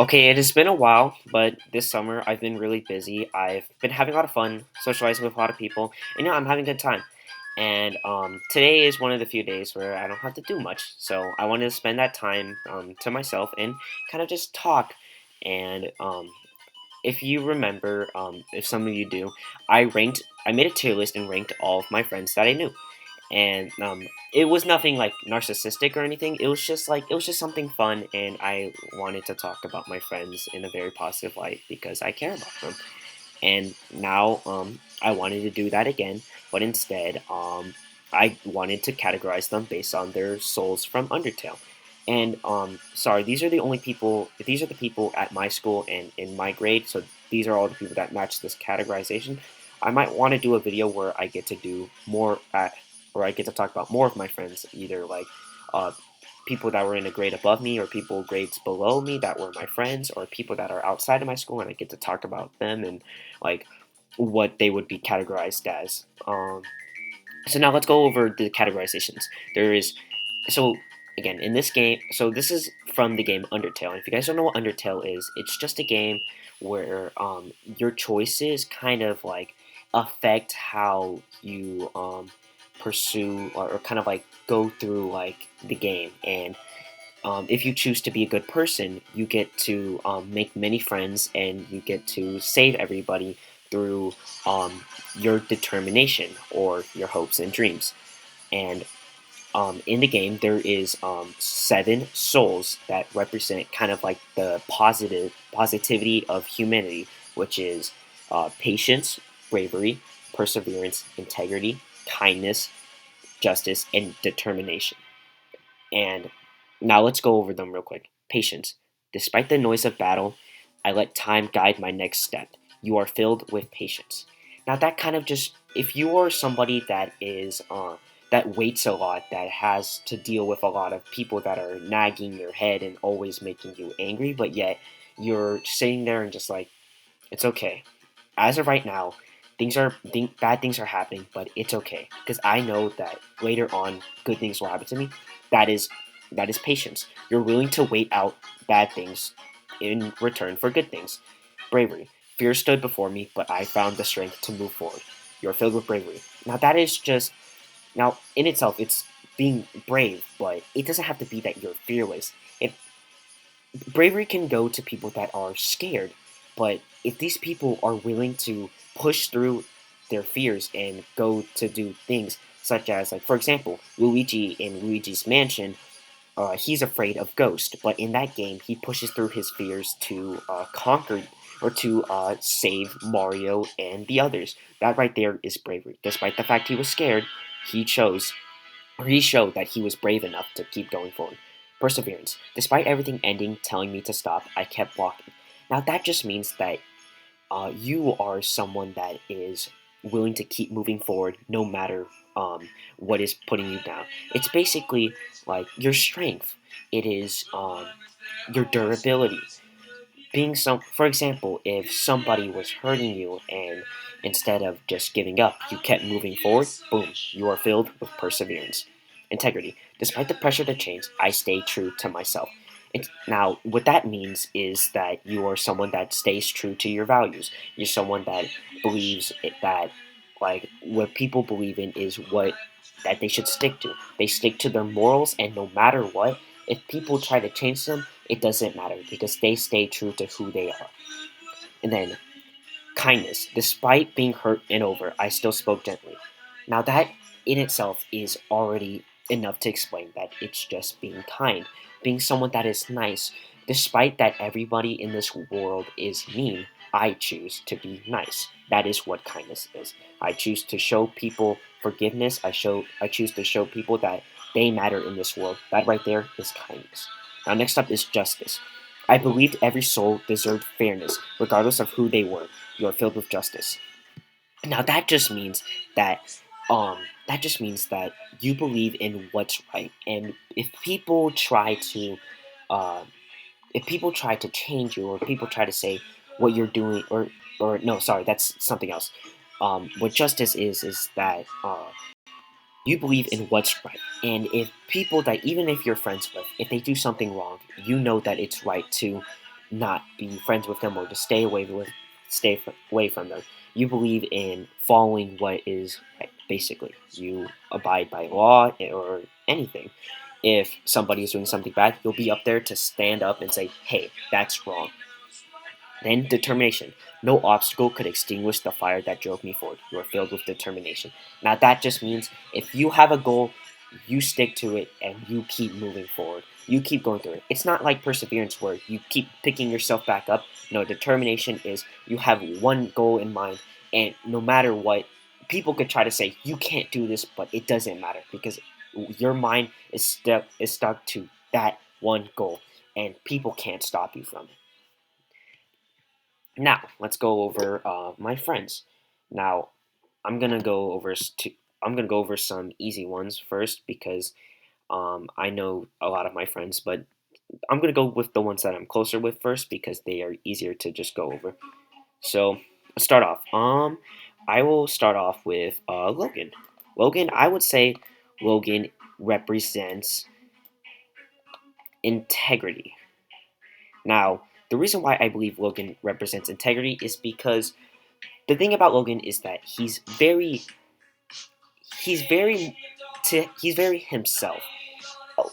Okay, it has been a while, but this summer I've been really busy. I've been having a lot of fun, socializing with a lot of people, and I'm having a good time. And today is one of the few days where I don't have to do much, so I wanted to spend that time to myself and kind of just talk. And if you remember, if some of you do, I made a tier list and ranked all of my friends that I knew, and it was nothing like narcissistic or anything. It was just something fun, and I wanted to talk about my friends in a very positive light because I care about them. And now I wanted to do that again, but instead I wanted to categorize them based on their souls from Undertale. And sorry, these are the only people. These are the people at my school and in my grade. So these are all the people that match this categorization. I might want to do a video where I get to do more at, where I get to talk about more of my friends, either like uh, people that were in a grade above me or people grades below me that were my friends, or people that are outside of my school, and I get to talk about them and like what they would be categorized as. So now let's go over the categorizations. There is so again in this game. So this is from the game Undertale. And if you guys don't know what Undertale is, it's just a game where your choices kind of like affect how you pursue or kind of like go through like the game. And if you choose to be a good person, you get to make many friends and you get to save everybody through your determination or your hopes and dreams. And in the game, there is seven souls that represent kind of like the positivity of humanity, which is patience, bravery, perseverance, integrity, kindness, justice, and determination. And now let's go over them real quick. Patience. Despite the noise of battle, I let time guide my next step. You are filled with patience. Now that kind of just if you are somebody that is that waits a lot, that has to deal with a lot of people that are nagging your head and always making you angry, but yet you're sitting there and just like it's okay. As of right now, bad things are happening, but it's okay because I know that later on, good things will happen to me. That is that is patience. You're willing to wait out bad things in return for good things. Bravery. Fear stood before me, but I found the strength to move forward. You're filled with bravery. Now that is just now in itself, it's being brave, but it doesn't have to be that you're fearless. If bravery can go to people that are scared, but if these people are willing to push through their fears and go to do things such as, like, for example, Luigi in Luigi's Mansion, he's afraid of ghosts, but in that game, he pushes through his fears to conquer or to save Mario and the others. That right there is bravery. Despite the fact he was scared, he chose he showed that he was brave enough to keep going forward. Perseverance. Despite everything ending telling me to stop, I kept walking. Now that just means that you are someone that is willing to keep moving forward no matter what is putting you down. It's basically like your strength. It is your durability. For example, if somebody was hurting you and instead of just giving up, you kept moving forward, boom, you are filled with perseverance. Integrity. Despite the pressure to change, I stay true to myself. Now, what that means is that you are someone that stays true to your values. You're someone that that, like, what people believe in is what that they should stick to. They stick to their morals, and no matter what, if people try to change them, it doesn't matter because they stay true to who they are. And then kindness. Despite being hurt and over, I still spoke gently. Now that in itself is already enough to explain that it's just being kind, being someone that is nice. Despite that everybody in this world is mean, I choose to be nice. That is what kindness is. I choose to show people forgiveness. I choose to show people that they matter in this world. That right there is kindness. Now next up is justice. I believed every soul deserved fairness, regardless of who they were. You are filled with justice. Now that um that just means that you believe in what's right, and uh, if people try to change you, or people try to say what you're doing, or no, sorry, that's something else. What justice is that you believe in what's right, and if people that even if you're friends with, if they do something wrong, you know that it's right to not be friends with them or to away from them. You believe in following what is right, basically. You abide by law or anything. If somebody is doing something bad, you'll be up there to stand up and say, "Hey, that's wrong." Then determination. No obstacle could extinguish the fire that drove me forward. You are filled with determination. Now that just means if you have a goal, you stick to it and you keep moving forward. You keep going through it. It's not like perseverance where you keep picking yourself back up. No, determination is you have one goal in mind, and no matter what, people could try to say you can't do this, but it doesn't matter because your mind is stuck to that one goal, and people can't stop you from it. Now, let's go over my friends. Now, I'm gonna go over I'm gonna go over some easy ones first because I know a lot of my friends, but I'm gonna go with the ones that I'm closer with first because they are easier to just go over. So, let's start off. I will start off with Logan. Logan, I would say Logan represents integrity. Now, the reason why I believe Logan represents integrity is because the thing about Logan is that he's very himself.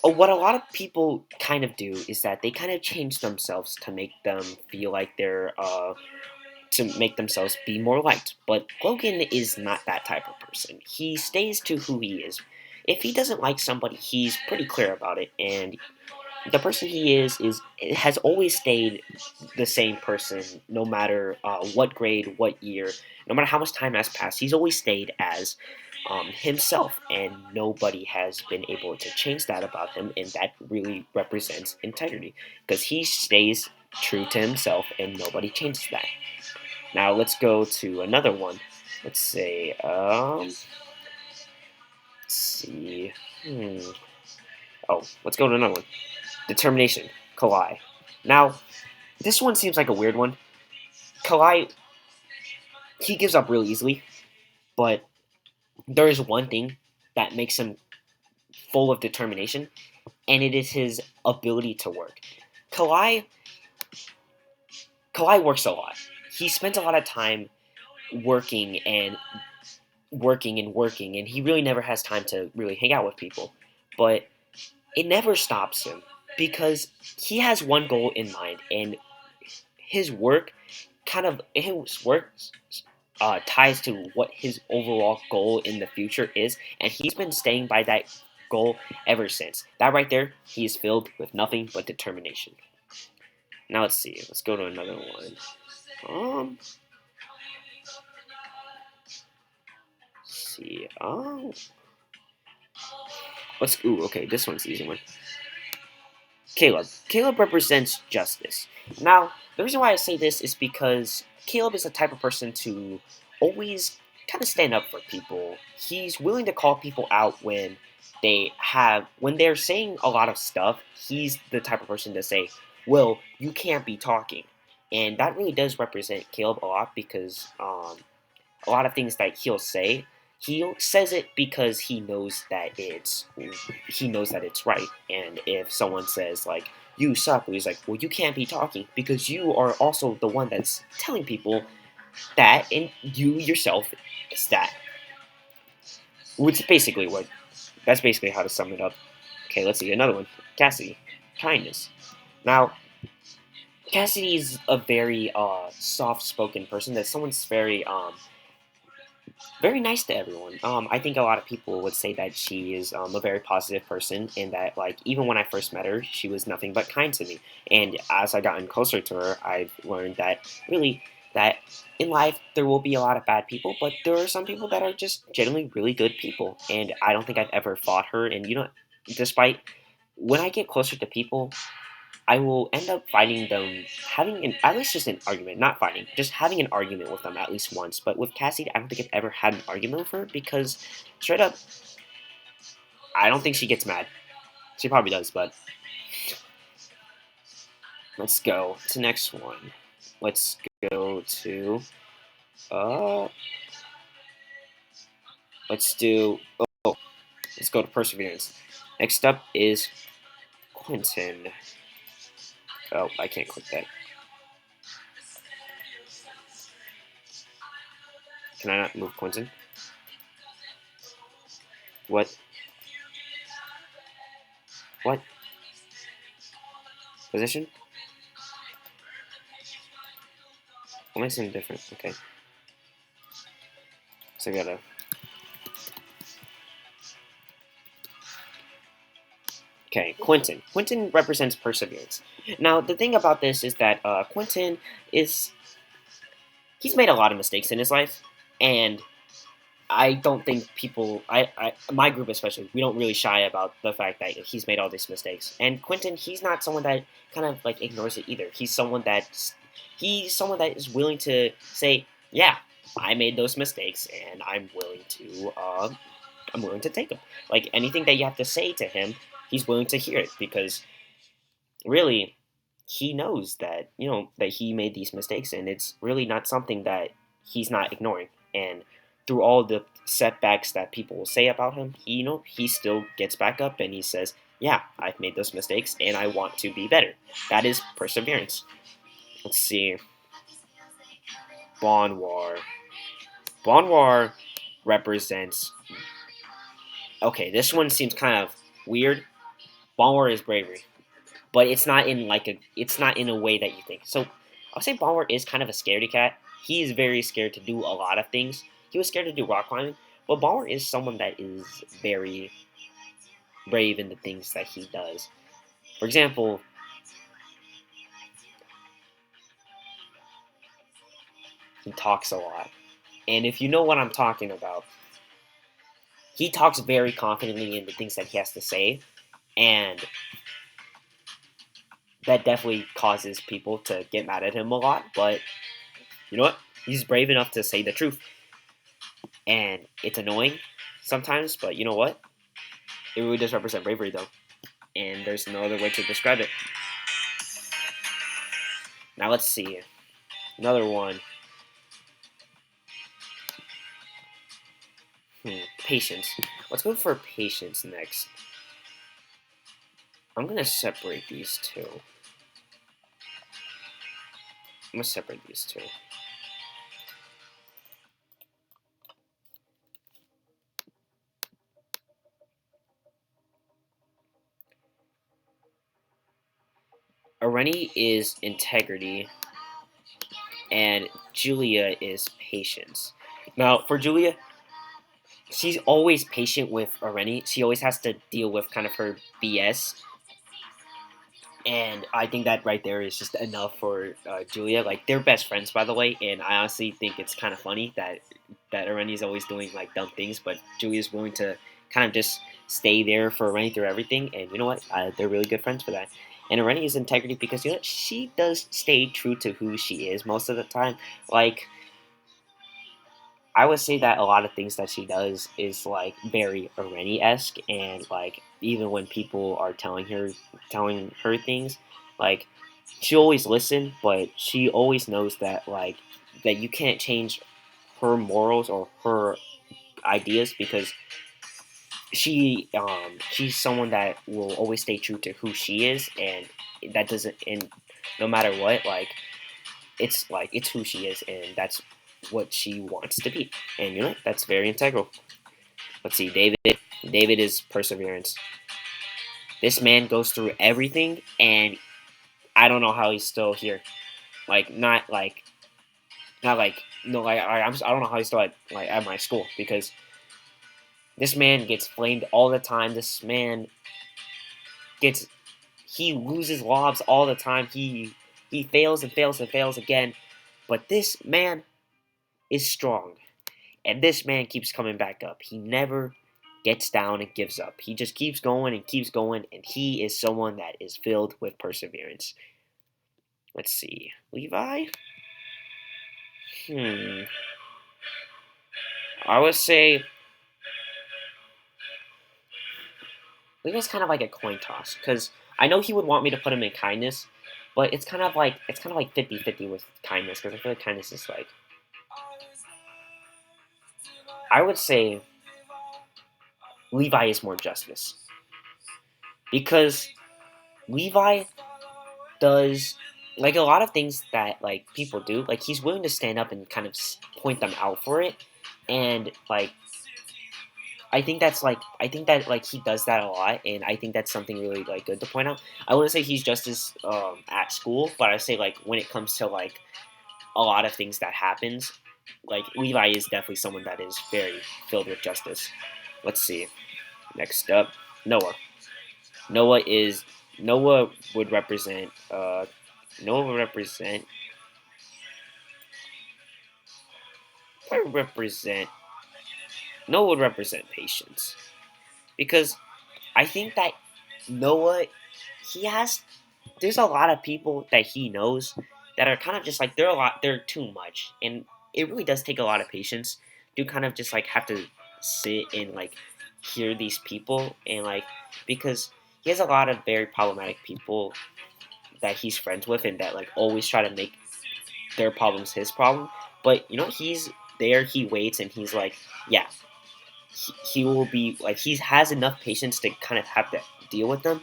What a lot of people kind of do is that they kind of change themselves to make them feel like they're to make themselves be more liked. But Logan is not that type of person. He stays to who he is. If he doesn't like somebody, he's pretty clear about it, and the person he is has always stayed the same person, no matter what grade, what year, no matter how much time has passed. He's always stayed as himself, and nobody has been able to change that about him, and that really represents integrity because he stays true to himself, and nobody changes that. Now let's go to another one. Let's say, let's see. Oh, let's go to another one. Determination, Kawhi. Now, this one seems like a weird one. Kawhi, he gives up real easily, but there is one thing that makes him full of determination, and it is his ability to work. Kawhi, Kawhi works a lot. He spends a lot of time working and working and working, and he really never has time to really hang out with people. But it never stops him because he has one goal in mind, and his work ties to what his overall goal in the future is, and he's been staying by that goal ever since. That right there, he is filled with nothing but determination. Now let's see. Let's go to another one. Let's see. Okay. This one's the easy one. Caleb. Caleb represents justice. Now, the reason why I say this is because Caleb is the type of person to always kind of stand up for people. He's willing to call people out when they're saying a lot of stuff. He's the type of person to say, "Well, you can't be talking," and that really does represent Caleb a lot because a lot of things that he'll say, he says it because he knows that it's right. And if someone says like you suck, he's like, well, you can't be talking because you are also the one that's telling people that, and you yourself is that. Which is basically what that's basically how to sum it up. Okay, let's see another one. Cassidy, kindness. Now, Cassidy is a very soft-spoken person. That someone's very nice to everyone. I think a lot of people would say that she is a very positive person, and that like even when I first met her, she was nothing but kind to me. And as I gotten closer to her, I've learned that in life there will be a lot of bad people, but there are some people that are just generally really good people. And I don't think I've ever fought her. And despite when I get closer to people, I will end up fighting them, having at least just an argument, not fighting, just having an argument with them at least once. But with Cassie, I don't think I've ever had an argument with her because straight up, I don't think she gets mad. She probably does, but let's go to the next one. Let's go to uh, let's do oh, let's go to perseverance. Next up is Quentin. Oh, I can't click that. Can I not move Quentin? What? What? Position? What am I saying different? Okay. So I gotta. Okay, Quentin. Quentin represents perseverance. Now, the thing about this is that Quentin is. He's made a lot of mistakes in his life, and I don't think people, my group especially, we don't really shy about the fact that he's made all these mistakes. And Quentin, he's not someone that kind of like ignores it either. He's someone that is willing to say, yeah, I made those mistakes, and I'm willing to take them. Like anything that you have to say to him, he's willing to hear it because really, he knows that that he made these mistakes, and it's really not something that he's not ignoring. And through all the setbacks that people will say about him, he still gets back up and he says, "Yeah, I've made those mistakes, and I want to be better." That is perseverance. Let's see, Bonwar. Bonwar represents. Okay, this one seems kind of weird. Bonwar is bravery, but it's not in a way that you think. So I'll say Bomber is kind of a scaredy cat. He is very scared to do a lot of things. He was scared to do rock climbing, but Bomber is someone that is very brave in the things that he does. For example, he talks a lot. And if you know what I'm talking about, he talks very confidently in the things that he has to say, and that definitely causes people to get mad at him a lot, but you know what? He's brave enough to say the truth. And it's annoying sometimes, but you know what? It really does represent bravery, though. And there's no other way to describe it. Now let's see. Another one. Patience. Let's go for patience next. I'm going to separate these two. I'm going to separate these two. Areni is integrity, and Julia is patience. Now, for Julia, she's always patient with Areni. She always has to deal with kind of her BS. And I think that right there is just enough for Julia. Like they're best friends, by the way, and I honestly think it's kind of funny that Areni's always doing like dumb things, but Julia's willing to kind of just stay there for Areni through everything. And you know what? They're really good friends for that. And Areni is integrity because you know she does stay true to who she is most of the time. Like I would say that a lot of things that she does is like very Areni esque, and like even when people are telling her things, like she always listen, but she always knows that that you can't change her morals or her ideas because she's someone that will always stay true to who she is, and that doesn't and no matter what it's who she is, and that's what she wants to be. And you know, that's very integral. Let's see, David. David is perseverance. This man goes through everything, and I don't know how he's still here. Like, not like, no, like, I don't know how he's still at my school because this man gets flamed all the time. This man gets, he loses lobs all the time. He fails and fails and fails again. But this man is strong. And this man keeps coming back up. He never gets down and gives up. He just keeps going, and he is someone that is filled with perseverance. Let's see. Levi? I would say Levi's kind of like a coin toss, because I know he would want me to put him in kindness, but it's kind of like 50-50 with kindness, because I feel like kindness is like I would say Levi is more justice. Because Levi does like a lot of things that like people do. Like he's willing to stand up and kind of point them out for it, and like I think that like he does that a lot, and I think that's something really like good to point out. I wouldn't say he's just as at school, but I say like when it comes to like a lot of things that happens, like Levi is definitely someone that is very filled with justice. Let's see. Next up, Noah. Noah is Noah would represent Noah would represent would represent Noah would represent patience because I think that Noah he has there's a lot of people that he knows that are kind of just like they're too much, and it really does take a lot of patience to kind of just like have to sit and like hear these people and like because he has a lot of very problematic people that he's friends with and that like always try to make their problems his problem. But you know, he's there, he waits, and he's like, yeah, he will be like he has enough patience to kind of have to deal with them,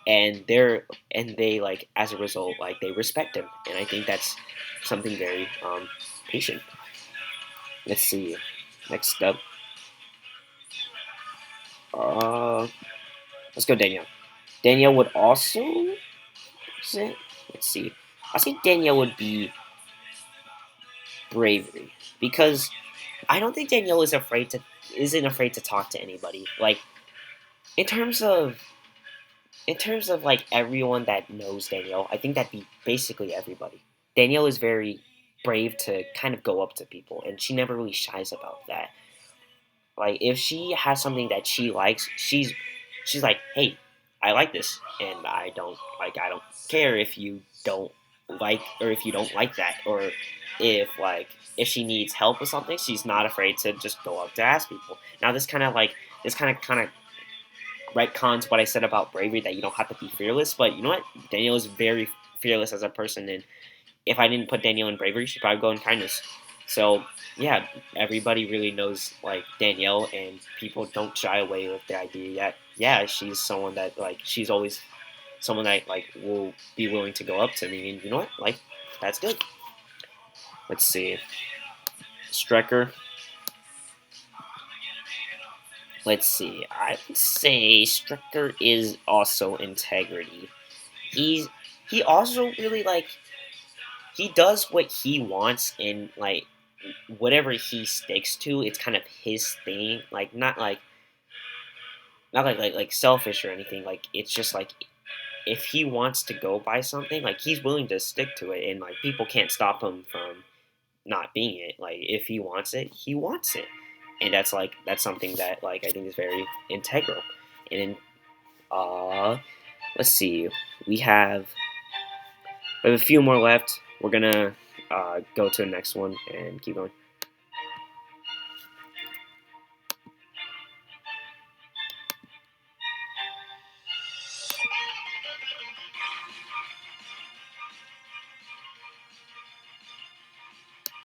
and they like as a result like they respect him, and I think that's something very patient. Let's see, next up, uh, let's go Danielle. Danielle would also say, let's see, I think Danielle would be bravery because I don't think Danielle isn't afraid to talk to anybody. Like in terms of like everyone that knows Danielle, I think that'd be basically everybody. Danielle is very brave to kind of go up to people, and she never really shies about that. Like if she has something that she likes, she's like, "Hey, I like this, and I don't care if you don't like or if you don't like that, or if like if she needs help with something, she's not afraid to just go up to ask people." Now this kind of retcons what I said about bravery that you don't have to be fearless. But you know what? Danielle is very fearless as a person, and if I didn't put Danielle in bravery, she'd probably go in kindness. So yeah, everybody really knows like Danielle, and people don't shy away with the idea that yeah, she's someone that like she's always someone that like will be willing to go up to me, and you know what? Like that's good. Let's see, Strecker. Let's see. I would say Strecker is also integrity. He's he also really like he does what he wants, and like whatever he sticks to it's kind of his thing, like not like selfish or anything, like it's just like if he wants to go by something like he's willing to stick to it, and like people can't stop him from not being it. Like if he wants it, he wants it, and that's something that like I think is very integral. And then let's see, we have we have a few more left. We're gonna go to the next one and keep going.